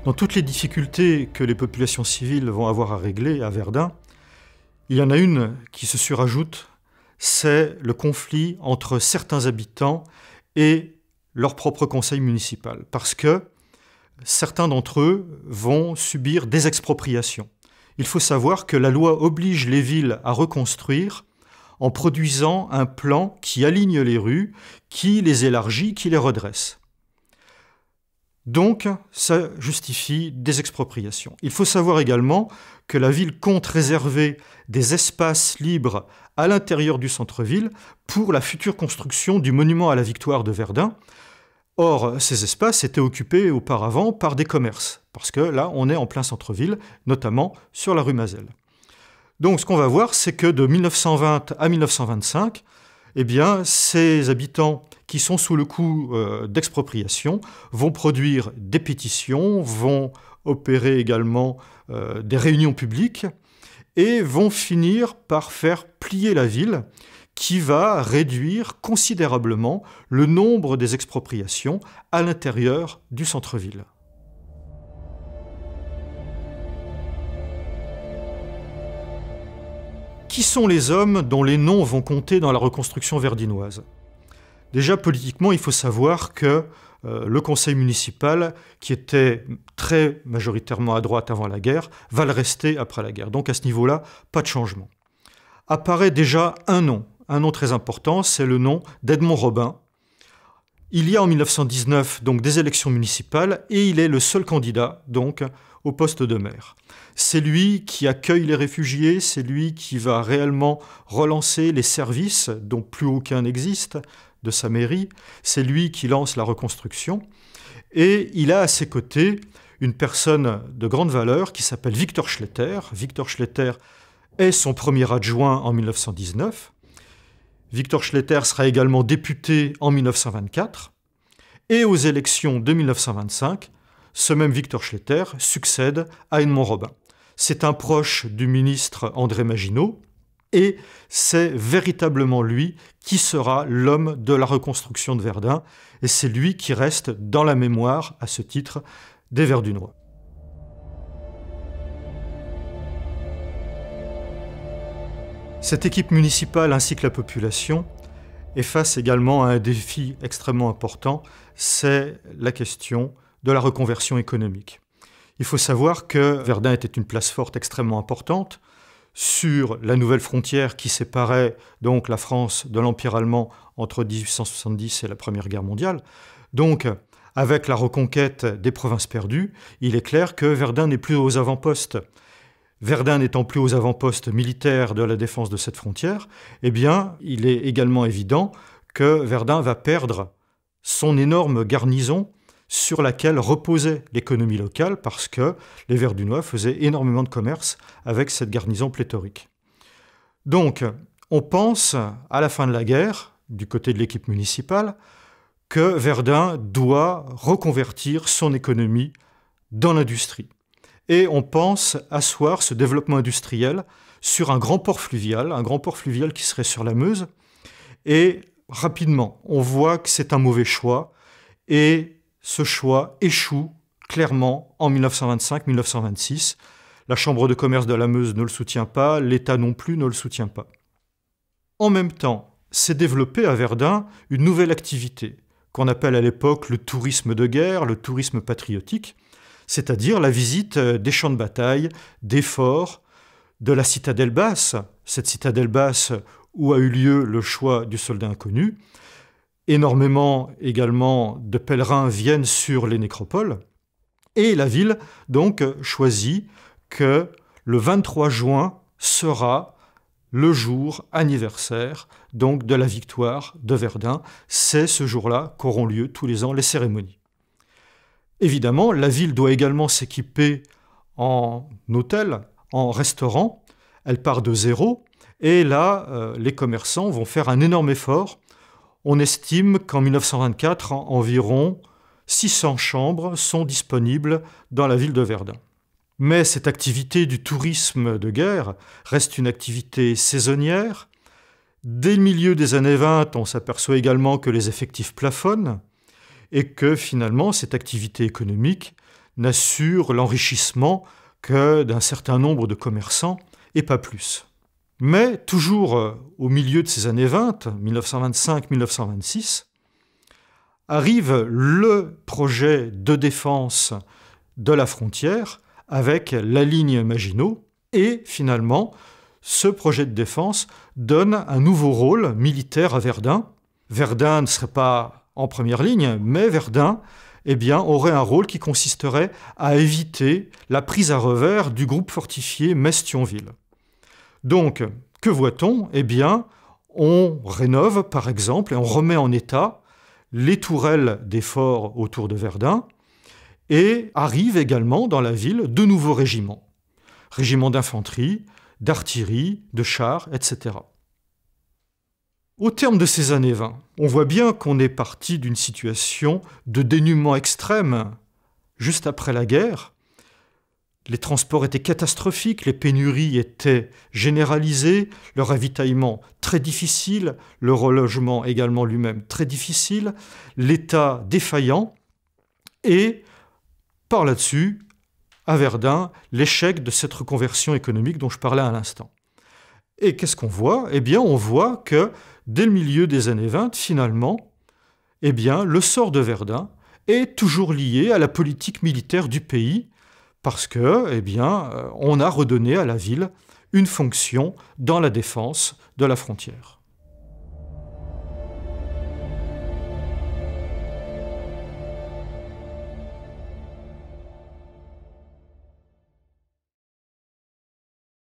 Dans toutes les difficultés que les populations civiles vont avoir à régler à Verdun, il y en a une qui se surajoute, c'est le conflit entre certains habitants et leur propre conseil municipal. Parce que certains d'entre eux vont subir des expropriations. Il faut savoir que la loi oblige les villes à reconstruire en produisant un plan qui aligne les rues, qui les élargit, qui les redresse. Donc, ça justifie des expropriations. Il faut savoir également que la ville compte réserver des espaces libres à l'intérieur du centre-ville pour la future construction du monument à la victoire de Verdun. Or, ces espaces étaient occupés auparavant par des commerces, parce que là, on est en plein centre-ville, notamment sur la rue Mazel. Donc, ce qu'on va voir, c'est que de 1920 à 1925, eh bien, ces habitants qui sont sous le coup d'expropriation vont produire des pétitions, vont opérer également des réunions publiques et vont finir par faire plier la ville, qui va réduire considérablement le nombre des expropriations à l'intérieur du centre-ville. Qui sont les hommes dont les noms vont compter dans la reconstruction verdinoise ? Déjà, politiquement, il faut savoir que le conseil municipal, qui était très majoritairement à droite avant la guerre, va le rester après la guerre. Donc à ce niveau-là, pas de changement. Apparaît déjà un nom très important, c'est le nom d'Edmond Robin. Il y a en 1919 donc des élections municipales et il est le seul candidat donc au poste de maire. C'est lui qui accueille les réfugiés, c'est lui qui va réellement relancer les services dont plus aucun n'existe de sa mairie, c'est lui qui lance la reconstruction et il a à ses côtés une personne de grande valeur qui s'appelle Victor Schletter. Victor Schletter est son premier adjoint en 1919. Victor Schletter sera également député en 1924 et aux élections de 1925, ce même Victor Schletter succède à Edmond Robin. C'est un proche du ministre André Maginot et c'est véritablement lui qui sera l'homme de la reconstruction de Verdun et c'est lui qui reste dans la mémoire, à ce titre, des Verdunois. Cette équipe municipale ainsi que la population est face également à un défi extrêmement important, c'est la question de la reconversion économique. Il faut savoir que Verdun était une place forte extrêmement importante sur la nouvelle frontière qui séparait donc la France de l'Empire allemand entre 1870 et la Première Guerre mondiale. Donc, avec la reconquête des provinces perdues, il est clair que Verdun n'est plus aux avant-postes. Verdun n'étant plus aux avant-postes militaires de la défense de cette frontière, eh bien, il est également évident que Verdun va perdre son énorme garnison sur laquelle reposait l'économie locale parce que les Verdunois faisaient énormément de commerce avec cette garnison pléthorique. Donc, on pense, à la fin de la guerre, du côté de l'équipe municipale, que Verdun doit reconvertir son économie dans l'industrie. Et on pense asseoir ce développement industriel sur un grand port fluvial qui serait sur la Meuse. Et rapidement, on voit que c'est un mauvais choix et ce choix échoue clairement en 1925-1926. La Chambre de commerce de la Meuse ne le soutient pas, l'État non plus ne le soutient pas. En même temps, s'est développée à Verdun une nouvelle activité qu'on appelle à l'époque le tourisme de guerre, le tourisme patriotique, c'est-à-dire la visite des champs de bataille, des forts, de la citadelle basse, cette citadelle basse où a eu lieu le choix du soldat inconnu. Énormément également de pèlerins viennent sur les nécropoles. Et la ville donc choisit que le 23 juin sera le jour anniversaire donc de la victoire de Verdun. C'est ce jour-là qu'auront lieu tous les ans les cérémonies. Évidemment, la ville doit également s'équiper en hôtel, en restaurant. Elle part de zéro. Et là, les commerçants vont faire un énorme effort. On estime qu'en 1924, environ 600 chambres sont disponibles dans la ville de Verdun. Mais cette activité du tourisme de guerre reste une activité saisonnière. Dès le milieu des années 20, on s'aperçoit également que les effectifs plafonnent et que finalement cette activité économique n'assure l'enrichissement que d'un certain nombre de commerçants et pas plus. Mais toujours au milieu de ces années 20, 1925-1926, arrive le projet de défense de la frontière avec la ligne Maginot et finalement, ce projet de défense donne un nouveau rôle militaire à Verdun. Verdun ne serait pas en première ligne, mais Verdun aurait un rôle qui consisterait à éviter la prise à revers du groupe fortifié Metz-Thionville. Donc, que voit-on ? On rénove, par exemple, et on remet en état les tourelles des forts autour de Verdun, et arrivent également dans la ville de nouveaux régiments. Régiments d'infanterie, d'artillerie, de chars, etc. Au terme de ces années 20, on voit bien qu'on est parti d'une situation de dénuement extrême juste après la guerre. Les transports étaient catastrophiques, les pénuries étaient généralisées, le ravitaillement très difficile, le relogement également lui-même très difficile, l'État défaillant, et par là-dessus, à Verdun, l'échec de cette reconversion économique dont je parlais à l'instant. Et qu'est-ce qu'on voit ? On voit que dès le milieu des années 20, finalement, le sort de Verdun est toujours lié à la politique militaire du pays, parce que, on a redonné à la ville une fonction dans la défense de la frontière.